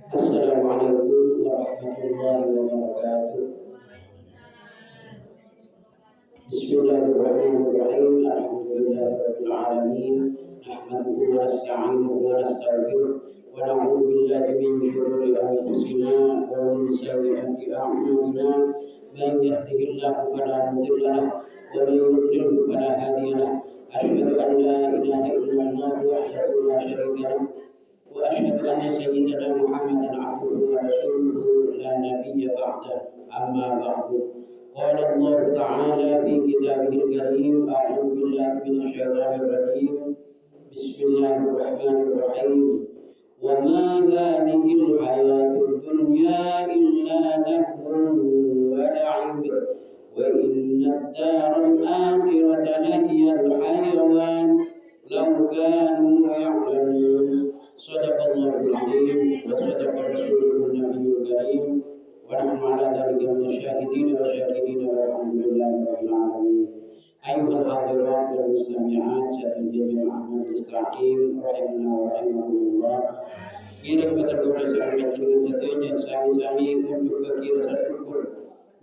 Assalamualaikum warahmatullahi wabarakatuh. Bismillahirrahmanirrahim. Alhamdulillahirabbil alamin. Nahmaduhu wa nasta'inuhu wa nastaghfiruh wa na'udzu billahi min shururi anfusina wa min sayyiati a'malina. Man yahdihillahu fala mudilla lahu wa man yudlil fala hadiya lahu. Asyhadu an la ilaha illallah wahdahu la syarika lahu وأشهد أن سيدنا محمدا عبده ورسوله لا نبي بعده أما بعد قال الله تعالى في كتابه الكريم أعوذ بالله من الشيطان الرجيم بسم الله الرحمن الرحيم وما هذه الحياة الدنيا إلا لهو ولعب وإن الدار الآخرة لهي الحيوان لو كانوا يعلمون صدق الله العظيم وصدق رسوله النبي الكريم ونحن على ذلك من الشاهدين والشاكرين والحمد لله رب العالمين. أيها الحاضرات والمستمعات ستجد محمد الاستعقيم رحمنا ورحمكم الله. Kira betul kepada sahabat dengan satunya sami-sami untuk kira syukur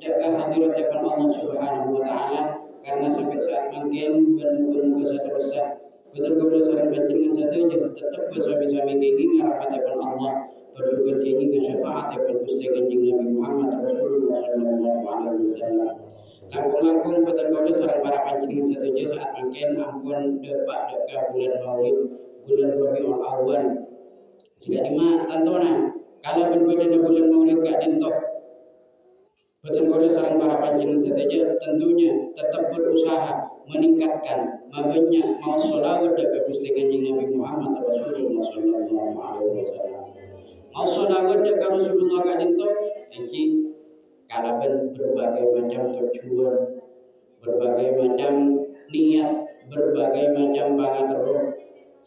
dakah hadirat depan Allah Subhanahu wa taala karena sampai saat mungkin bermuka-muka seterusnya betul kepada seorang panjenengan satunya tetap bersama-sama kenging harapan depan Allah bersyukur kenging ke syafaat depan Gusti Kanjeng Nabi Muhammad Rasulullah sallallahu alaihi wasallam. Langkung-langkung betul kepada seorang para panjenengan satunya saat mungkin ampun depak dekah bulan Maulid bulan Rabiul Awal. Jika lima tantona kalau berbeda bulan Maulid gak dintok betul kepada seorang para panjenengan satunya tentunya tetap berusaha meningkatkan mabanyak mau sholawat dekat Gusti Kanjeng Nabi Muhammad Rasulullah sallallahu alaihi wasallam. Mau sholawat dekat Rasulullah kadinto iki kalaban berbagai macam tujuan, berbagai macam niat, berbagai macam pangaterro.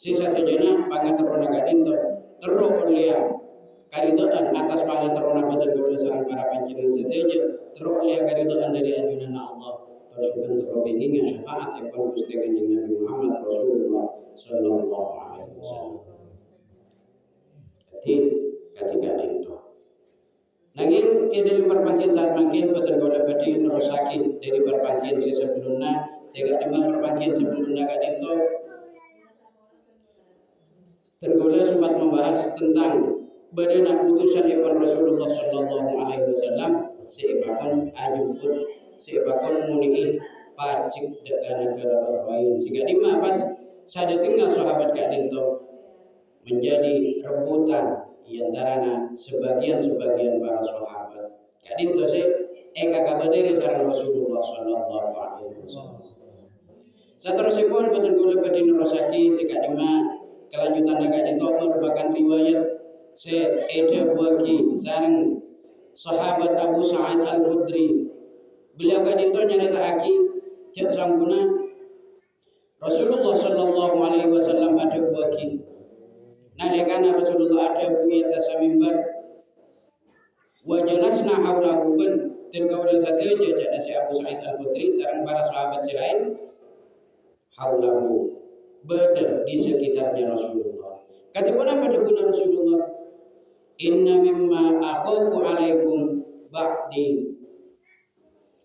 Sisa sejana pangaterro kadinto terro oleh karidoan atas pangaterro betul kepada seorang para panjenengan satunya terro oleh karidoan dari ajunan Allah. Bersyukur terpinggirnya syafaat ekor Gusti Kanjeng Nabi Muhammad Rasulullah sallallahu alaihi wasallam. Jadi ketika itu nanging dari perpangkian saat mungkin betul kalau badi nerusaki dari perpangkian sebelumnya sehingga lima perpangkian sebelumnya kan itu tergolah sempat membahas tentang badana putusan ekor Rasulullah sallallahu alaihi wasallam seibakon ajupun sebabkan muni pajik dekat negara lain sehingga lima pas sada tinggal sahabat kadin itu menjadi rebutan antara sebagian para sahabat kadin itu kakak dari sareng Rasulullah sallallahu alaihi wasallam. Saterusipun betul kula badhe nerusaki sehingga lima kelanjutan kadin itu merupakan riwayat Eda Buaki sareng sahabat Abu Sa'id Al-Khudri. Beliau kan itu nyatakan cek sangguna Rasulullah sallallahu alaihi wasallam ada buaki. Nalikana Rasulullah ada buki atas mimbar wa jalasna haulahu dan kaula sateja ada si Abu Sa'id Al-Khudri sareng para sahabat lain haulahu berada di sekitarnya Rasulullah. Katipun pada guna Rasulullah inna mimma akhafu alaikum ba'di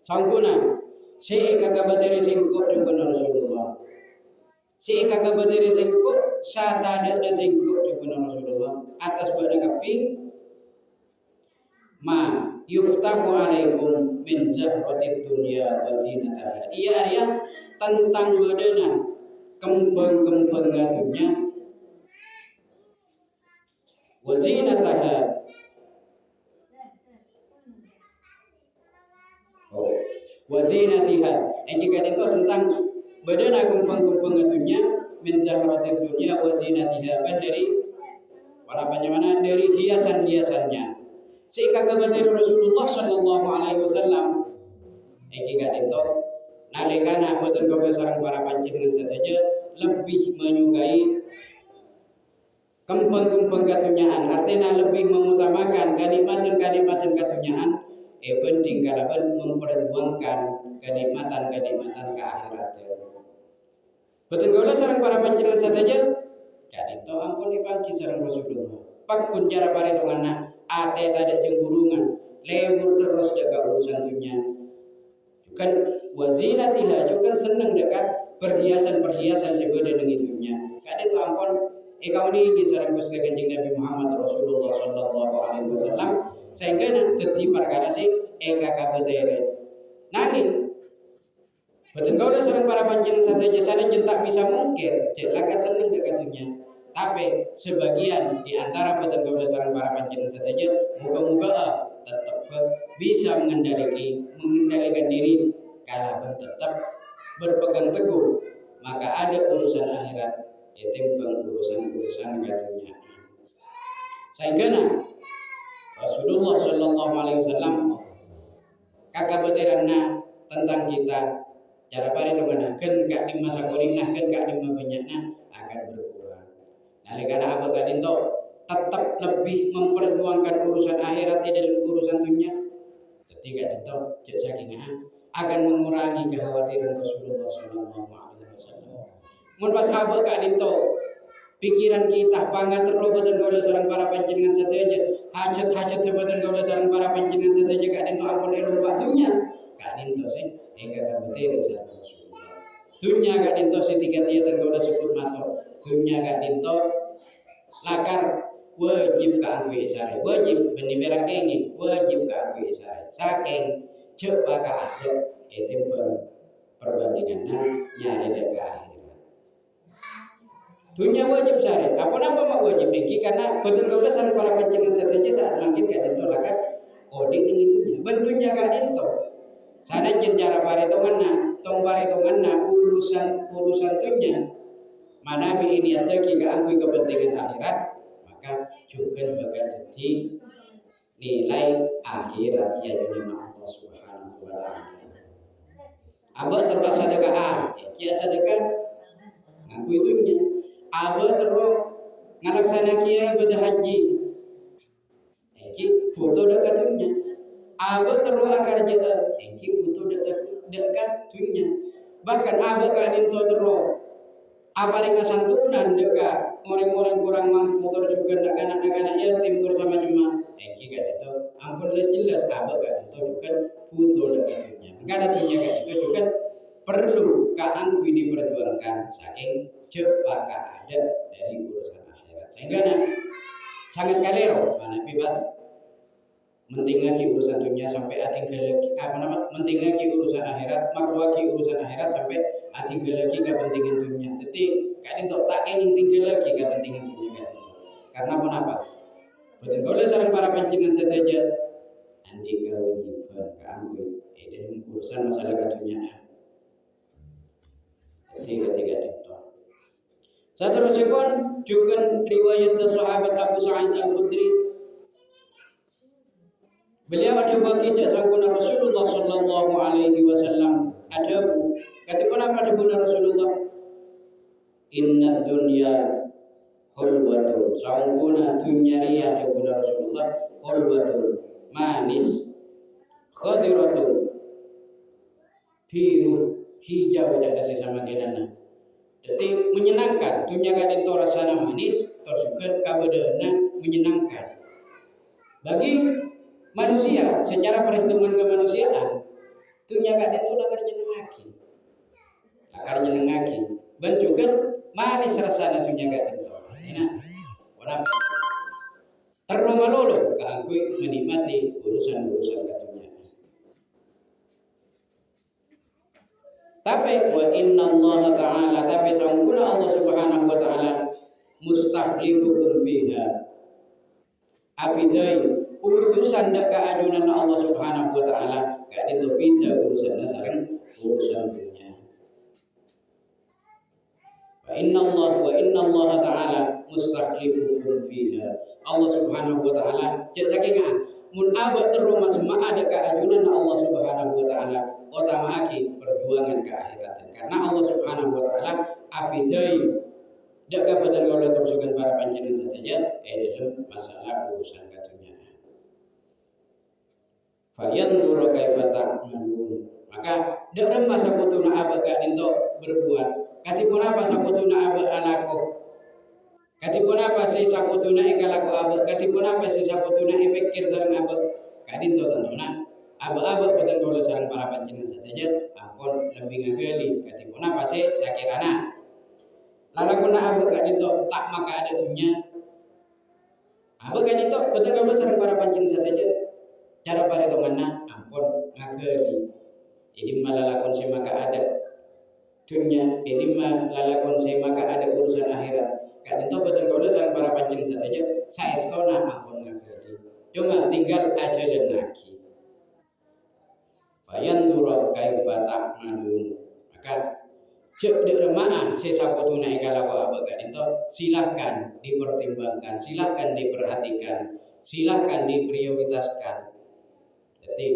sangguna si kagabateri singkuk dengan Rasulullah. Si kagabateri singkuk sata ada singkuk dengan Rasulullah atas pada kafi ma yuftahu alaikum min zahratid dunya wa zinataha. Iya arya tentang badana kembang-kembang dunia wa zinataha. Wazinatiha. Jika itu tentang badana kembang-kembang dunia min zahratid dunya wazinatiha dari para panjamanan dari hiasan-hiasannya. Sehingga kabar dari Rasulullah sallallahu alaihi wasallam jika itu nalikana boten kawula sareng para panjenengan saja lebih menyukai kembang-kembang katunyaan artinya lebih mengutamakan kenikmatan-kenikmatan katunyaan penting kalaban memperjuangkan kenikmatan-kenikmatan ke akhirat. Betul kala sareng para panjenengan saja kan itu ampun dipanci sareng Rasulullah. pakun cara paritongana ate tada jenggurungan lebur terus dekat urusan dunia kan wazinatiha juga senang dekat perhiasan-perhiasan sebenarnya dengan dunia kadang tu ampun kau ni sareng Gusti Kanjeng Nabi Muhammad Rasulullah sallallahu alaihi wasallam sehingga dadi perkara si kabedere nanging betul kau dah sareng para panjenengan saja sana jentak bisa mungkin jelakan senang dekat dunia tapi sebagian di antara betul kau dah sareng para panjenengan saja moga-moga tetap bisa mengendalikan diri kalau tetap berpegang teguh maka ada urusan akhirat timbang urusan dunia. Sehingga Rasulullah sallallahu alaihi wasallam kakabeteranna tentang kita cara paritongana keun ka di masa kuringna keun ka di banyakna akan berkurang. Nalika abad kadinto tetap lebih memperjuangkan urusan akhirat dalam urusan dunia. Ketika itu cek saking akan mengurangi kekhawatiran Rasulullah sallallahu alaihi wasallam. Mun pas abad kadinto pikiran kita pangan terobatan kaula sareng para panjenengan sateja hajat-hajat jabatan kaula sareng para panjenengan sateja kadinto ampun elu batunya kadinto sih eka kabete sareng Rasulullah. Dunya kadinto setiga tiatan kaula sebut mato. Dunya kadinto lakar wajib ka aku isare wajib benibera kengi wajib ka aku isare saking cepa ka ada timbang perbandinganna nyari deka akhirat dunia wajib sare apa-apa mak wajib iki karena betul kaula sareng para panjenengan sateja saat makin kadento lakat oding ning itunya bentunya kadento sanajan cara paritonganna tong paritonganna urusan dunya mana bi ini ataki ka angkui kepentingan akhirat maka juga bakal jadi nilai akhirat ya dengan Allah Subhanahu wa taala. Abah terus sedekah kia sedekah ngaku itunya. Abah terus ngalaksana kia ibadah haji. Iki foto dekatnya. Abah terus akar jaga. Iki foto dekatnya. Bahkan abah kadinto terus apa dengan santunan dekat orang-orang kurang mampu terjukan anak-anak yatim bersama jemaah. Jika itu ampun jelas apa kan itu juga butuh dekatnya. Karena dunia kan itu juga perlu keangku diperjuangkan saking cepat ada dari urusan akhirat. Sehingga sangat kalero mana bebas mentingaki urusan dunia sampai mentingaki urusan akhirat makruaki urusan akhirat sampai lagi kepentingan dunia. Jadi kadang tak ingin tinggal lagi kepentingan dunia kan. Karena apa? Betul kalau sareng para panjenengan saja andi kewajiban kamu dalam urusan masalah dunia. Tiga itu. Seterusnya juga riwayat sahabat Abu Sa'id Al-Khudri. Beliau ada bagi sangkuna Rasulullah sallallahu alaihi wasallam adabu kata apa adabu Rasulullah inna dunya hulwatun sangkuna dunya riya adabu Rasulullah hulwatun manis khadiratun biru hijau ada sesama kenana jadi menyenangkan dunya kadang rasana manis terus juga kabadana menyenangkan bagi manusia secara perhitungan kemanusiaan dunia kadang itu akar nyenengaki dan juga manis rasanya dunia kadang itu kenapa terima lolo keangkui menikmati urusan dunia tapi wa inna Allah ta'ala tapi sangkuna Allah subhanahu wa ta'ala mustakhlifukum fiha abidai urusan deka ajunan Allah Subhanahu wa taala ka itu beda urusan sareng urusan dunia. Wa inna Allah taala mustakhlifukum fiha. Allah Subhanahu wa taala cek saking mun abad terus ma ada ka ajunan Allah Subhanahu wa taala utamaake perjuangan ke akhirat karena Allah Subhanahu wa taala abidai deka badan kalau teruskan para panjenengan saja dalam masalah urusan dunia. Fayanzuru kaifa ta'malun maka dalam masa kutuna abad gak dinto berbuat katipun apa sakutuna abad alako katipun apa si sakutuna ikalako abad katipun apa sesaputuna epekir sareng abek kadin to tantuna abek boten kula sareng para panjenengan saja ampun lebih ngagali katipun apa sakirana lalakuna abek kadin to tak maka ada dunya abek kadin to boten kula sareng para panjenengan saja cara paretonganna ampun ngagali ini malalakon maka ada dunia ini malalakon maka ada urusan akhirat kadin to boten kula sareng para panjenengan saja saestona ampun ngagali cuma tinggal aja dan lagi bayan turut kaifa ta'malun maka cek dermaan sesaputuna ikalawa abek kadin to silahkan dipertimbangkan silahkan diperhatikan silahkan diprioritaskan. Jadi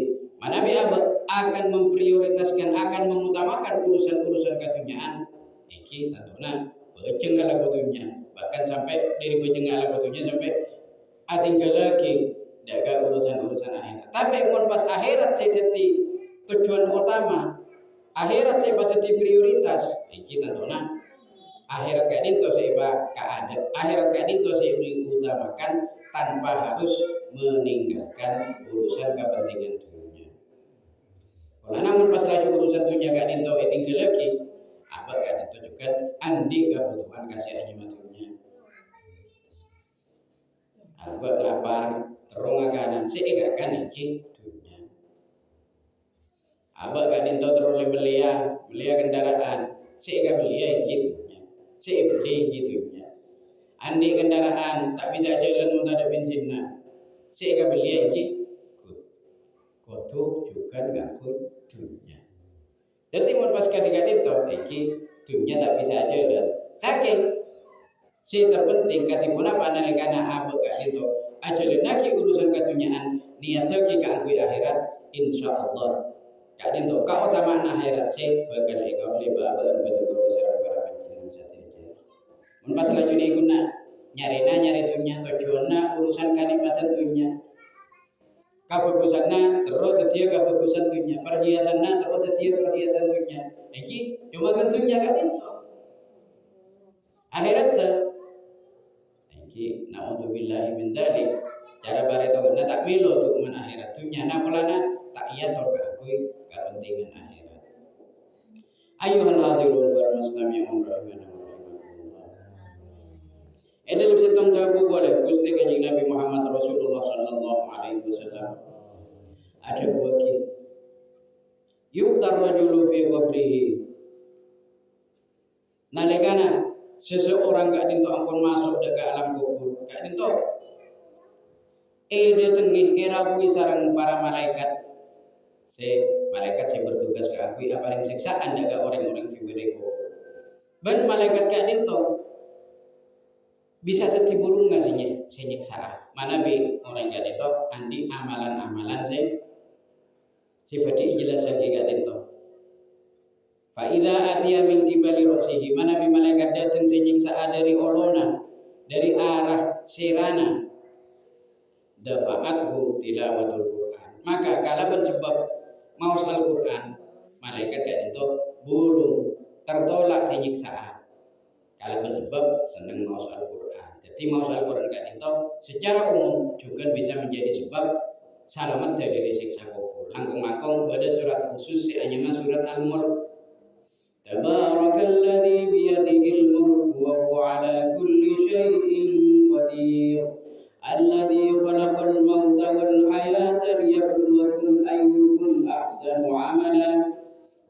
mana abek akan memprioritaskan akan mengutamakan urusan-urusan keduniaan iki tentunya bejeng ala kutunya bahkan sampai dari bejeng ala kutunya sampai tinggal lagi jaga urusan-urusan akhirat tapi pun pas akhirat saya jadi tujuan utama akhirat saya jadi prioritas iki tentunya akhirat gak dinto saya ada akhirat gak dinto saya diutamakan tanpa harus meninggalkan urusan kepentingan dunia. Kalau namun pas lagi urusan dunia gak dinto tinggal lagi apa gak dinto juga andi kebutuhan kasih aja matunya apa lapar terong kanan saya gak kan iki dunia apa gak dinto terus belia kendaraan saya gak belia iki dunia saya beli gitunya andi kendaraan tak bisa jalan mudah ada bensinnya saya gak beli lagi kudu juga gak dunia jadi mau pas ketika itu lagi dunia tak bisa jalan saking si terpenting katipun apa analikana abek gak itu ajalan lagi urusan keduniaan niat lagi keangkui akhirat insyaallah gak itu kau utama akhirat sih bakal ikut lebah betul besar para panjenengan saja pas laju ni guna nyari dunia tujuanna urusan kanikmatan dunia kafokusanna terus setia kafokusan dunia perhiasanna terus setia perhiasan dunia iki cuma gantunya kan itu akhirat iki naudzubillahi min dzalik cara bare to tak milo tu men akhirat dunia na polana tak iya tor akui kepentingan akhirat ayyuhal hadirun wal mustami'un rahimana Edel setong tabu boleh Gusti Kanjeng Nabi Muhammad Rasulullah sallallahu alaihi wasallam ada buaki yuktar rajulu fi qabrihi nalikana seseorang gak dinto ampun masuk ke alam kubur gak dinto dia tengih erabui sarang para malaikat malaikat saya bertugas ke aku apa yang siksaan jaga orang-orang sing bede kubur ban malaikat gak dinto bisa jadi burung nggak senyiksa mana bi orang gak itu andi amalan saya sifati jelas lagi gak itu fa idza atiya min qibali ra'sihi mana bi malaikat datang senyiksa dari olona dari arah sirana dafa'athu tilawatul Quran maka kalaban sebab maus Al-Quran malaikat gak itu burung tertolak senyiksa kalaban sebab senang maus Al-Quran jadi maus Al-Quran kan itu secara umum juga bisa menjadi sebab selamat dari siksa kubur langkung-langkung pada surat khusus hanya surat Al-Mulk Tabarakalladzi biyadihil mulku wa huwa ala kulli syai'in qadir alladzi khalaqal mauta wal hayata liyabluwakum ayyukum ahsanu amala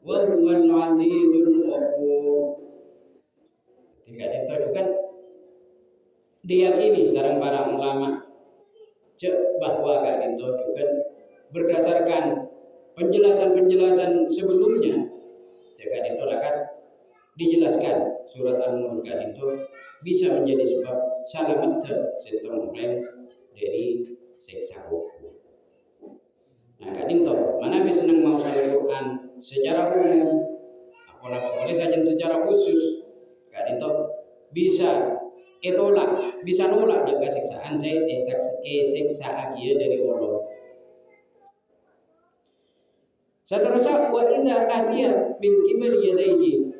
wa huwal azizul ghafur tidak itu juga diyakini sareng para ulama bahwa gak itu juga berdasarkan penjelasan sebelumnya jika ditolakkan dijelaskan surat Al-Mulk itu bisa menjadi sebab selamat setong dari siksa kubur. Nah kadinto mana bisa senang mau Al-Quran secara umum apa boleh saja secara khusus kadinto bisa itolak bisa nolak jaga siksaan siksa akhir dari Allah. Seterusnya wa idza atiya min qibali yadayhi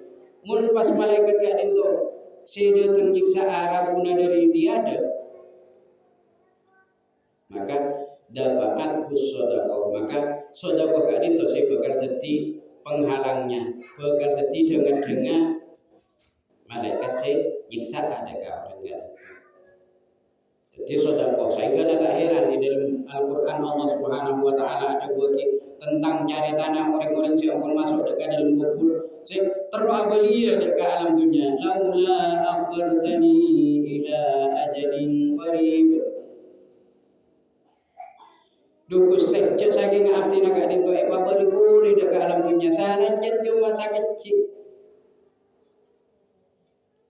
mun pas malaikat gak dinto saya datang nyiksa arabuna dari diada maka dafa'at sedekah, maka sedekah kak itu sih bakal jadi penghalangnya, bakal jadi dengan malaikat sih nyiksa ada kau enggak. Jadi sedekah sehingga tak heran di dalam Al-Qur'an Allah Subhanahu wa taala ada bagi tentang tanah orang-orang yang akan masuk dekat dalam kubur si terabalia dekat alam dunia laula akhartani ila ajalin qarib duku step cek saking abdi nak dito balik boleh dekat alam dunia sana jen cuma masa kecil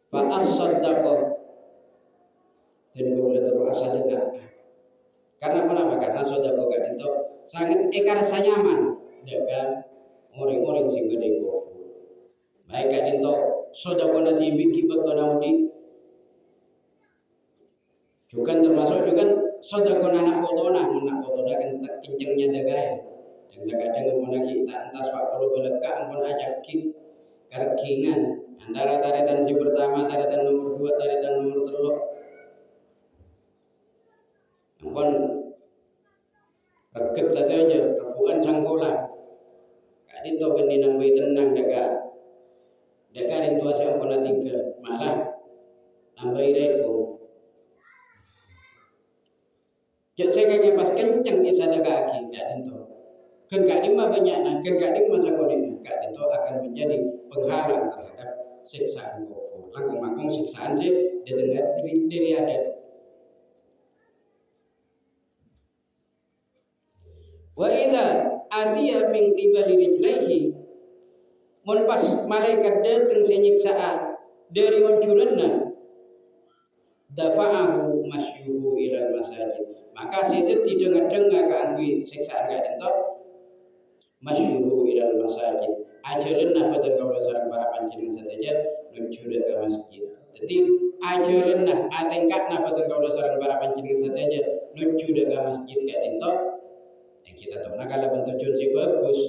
fa as-saddaqah dan boleh terus sedekah. Karena kenapa? Karena sedekah gak itu sangat rasa nyaman dengan orang-orang sing gede kok. Baik gak itu sedekah nanti bikin betul naudi. Juga termasuk juga sedekah anak potona kan kencengnya jaga ya. Yang jaga dengan mana kita entas 40 belekak ampun ajak king karkingan antara taritan si pertama, taritan nomor 2, taritan nomor 3. Ampun reget saja rebuan sangkola kak itu benih nambai tenang dekat itu asal ampun tinggal malah nambai reko jadi saya kaya pas kenceng isa kaki kak itu kan kak lima banyak kan kak lima sakonik kak itu akan menjadi penghalang terhadap siksaan kubur langkung siksaan sih didengar diri ada. Wa idza atiya min qibali rijlaihi mun pas malaikat datang senyiksaan dari oncuranna dafa'ahu masyuhu ilal masajid maka situ didengar-dengar keangui siksaan gak entok masyuhu ilal masajid ajalenna pada kaula sareng para panjenengan saja nuju ke masjid jadi ajalenna atengkatna pada kaula sareng para panjenengan saja nuju ke masjid gak entok yang kita tahu kalau tujuan si bagus,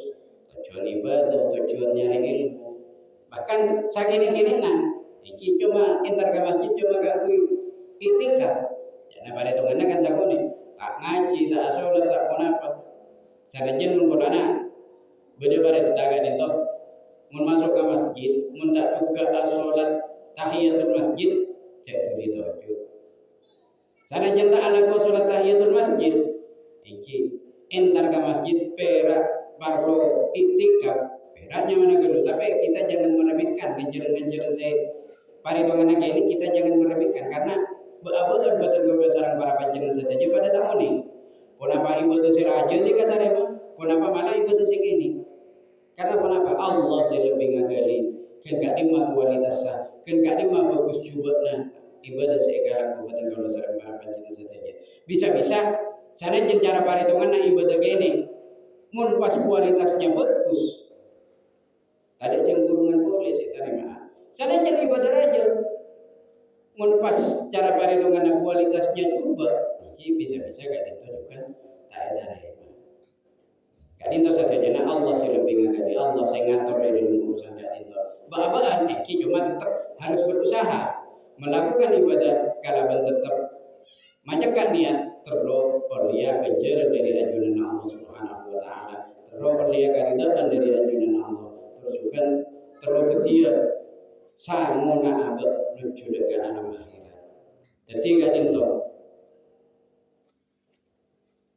tujuan ibadah, tujuan nyari ilmu, bahkan sakini iki cuma entar ke masjid cuma aku itikaf, jangan pada tungannya kan sakone, tak ngaji, tak sholat, tak pun apa, sarajen mun kodana, beda pada dagan itu, mun masuk ke masjid, mun tak juga sholat tahiyatul masjid, jadi itu tujuh. Sarajen tak ala ko sholat tahiyatul masjid, iki entar ke masjid perak parlo iktikaf peraknya mana dulu tapi kita jangan meremehkan ganjaran-ganjaran saya paritongan lagi ini kita jangan meremehkan karena beabadan batal gawe sarang para panjenengan saja pada tamu nih kenapa ibadah si raja sih kata rema kenapa malah ibadah si ini karena kenapa Allah sih lebih ngagali kan gak dimah kualitasnya kan gak dimah fokus cubanya ibadah seekala batal gawe sarang para panjenengan saja bisa-bisa sana cara paritongan na ibadah gini mun pas kualitasnya bagus ada cengkurungan boleh sih terima sana ibadah aja mun pas cara paritongan na kualitasnya coba iki bisa-bisa gak ditunjukkan tak ada rema gak itu saja na Allah sih lebih ngagadi Allah saya ngatur dari urusan gak itu bah-bahan iki cuma tetap harus berusaha melakukan ibadah kalaban tetap macakan niat terus perlia kejar dari ajunan Allah Subhanahu wa taala terus perlia karidaan dari ajunan Allah terus juga terus ketia sangona abad menuju ke alam akhirat jadi gak ento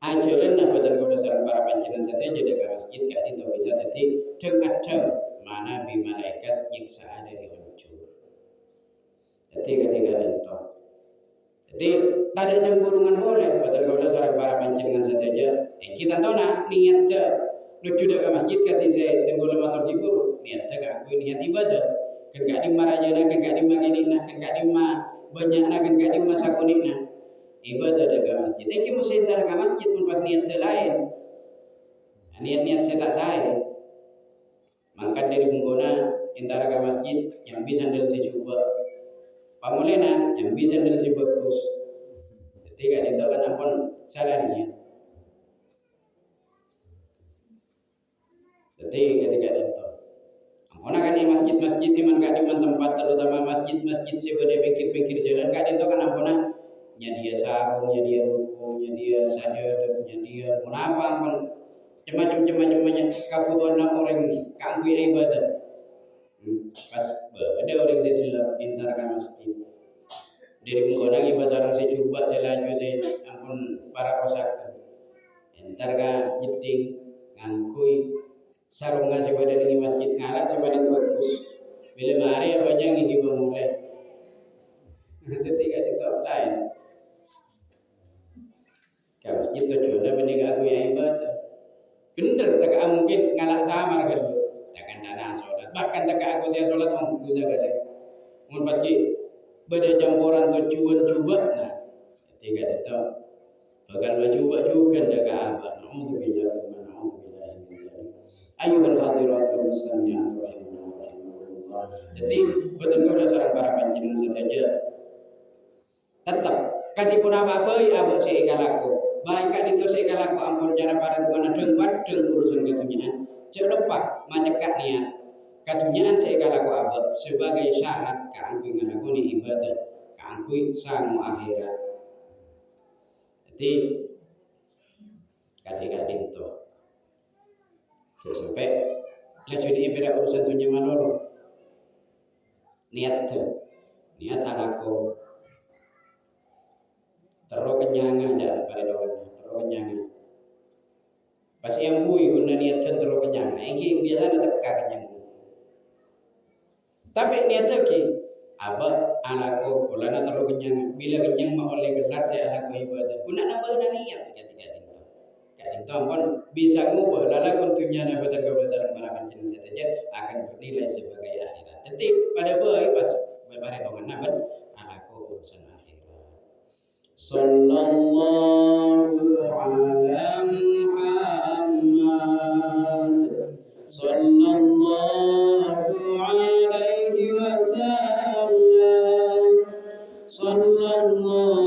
ajaran badan kodasar para panjenengan saja jadi ke masjid gak ento bisa jadi dengadem mana bi malaikat nyiksaan dari hancur jadi gak ento jadi tak ada cemburungan boleh betul kalau seorang para panjenengan saja kita tahu nak niat dah nuju ke masjid kata saya tunggu lama tertibur niat dah aku niat ibadah kan gak di marajana kan gak di maginina kan gak di banyak nak kan gak di masakonina ibadah dah ke masjid ini mesti entar ke masjid pun pas niat lain niat-niat saya tak saya mangkat dari pengguna entar ke masjid yang bisa sandal saya coba pamulena yang bisa sandal saya bagus ketika itu kan ampun salah niat jadi ketika itu ampun kan masjid-masjid iman kak di tempat terutama masjid-masjid sebagai pikir-pikir jalan kak itu kan ampun nyedia sarung, nyedia ruku, nyedia sajadah, nyedia munapa pun macam-macam kebutuhan orang kanggo ibadah. Pas ada orang saya tidak pintar ke masjid. Dari menggunakan bahasa orang saya coba saya laju saya ampun para kosaka. Entar ka jeding ngangkui sarung ka sepada di masjid ngalak sepada bagus. Bila mari apa aja ngigi memulai. Ketika kita lain. Ka masjid tujuan bening aku yang ibadah. Bener tak mungkin ngalak samar kan. Takkan dana sholat. Bahkan tak aku saya sholat mampu jaga deh. Mun pasti beda campuran tujuan coba. Nah, ketika itu bakal mencoba juga ndak apa. Alhamdulillah subhanahu wa ta'ala. Ayuhal hadirat wal muslimin rahimakumullah. Jadi betul kau dasar para panjenengan saja. Tetap kaji pun apa abak si ekalaku. Baik kan itu si ekalaku ampun cara para dengan deng padeng urusan ketunyian. Cek lepak menyekat niat. Ketunyian si ekalaku abak sebagai syarat keangkuh ngalakoni ibadah, keangkuh sang akhirat. Jadi ketika itu sampai laju di ibadah urusan tunya malolo niat anakku terus kenyang aja pada doanya terus kenyang pas yang bui guna niatkan terus kenyang ini biasa ada teka kenyang tapi niat lagi abah anakku bulana terus kenyang bila kenyang mau oleh gelar saya anakku ibadah guna nambah niat tiga itu ampun bisa ngubah lala kuntunya nabatan kebesaran para panjenengan saja akan bernilai sebagai akhirat. Jadi pada bayi pas berbari bangun nabat anakku urusan akhirat. Sallallahu ala Muhammad sallallahu alaihi wasallam sallallahu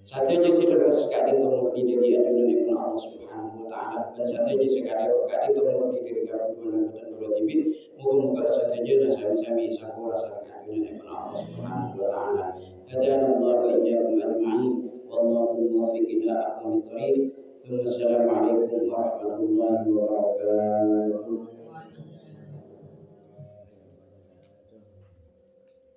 Satunya sudah sekali temurni dari ajunan Ibn Allah Subhanahu Wa Taala dan satunya sekali temurni dari karunia dan berlebih. Moga-moga satunya dan sami-sami sakura saking ajunan Ibn Allah Subhanahu Wa Taala. Hadana Allah wa iyyakum ajma'in. Wallahu muwaffiq ila aqwamit thoriq. Assalamualaikum warahmatullahi wabarakatuh.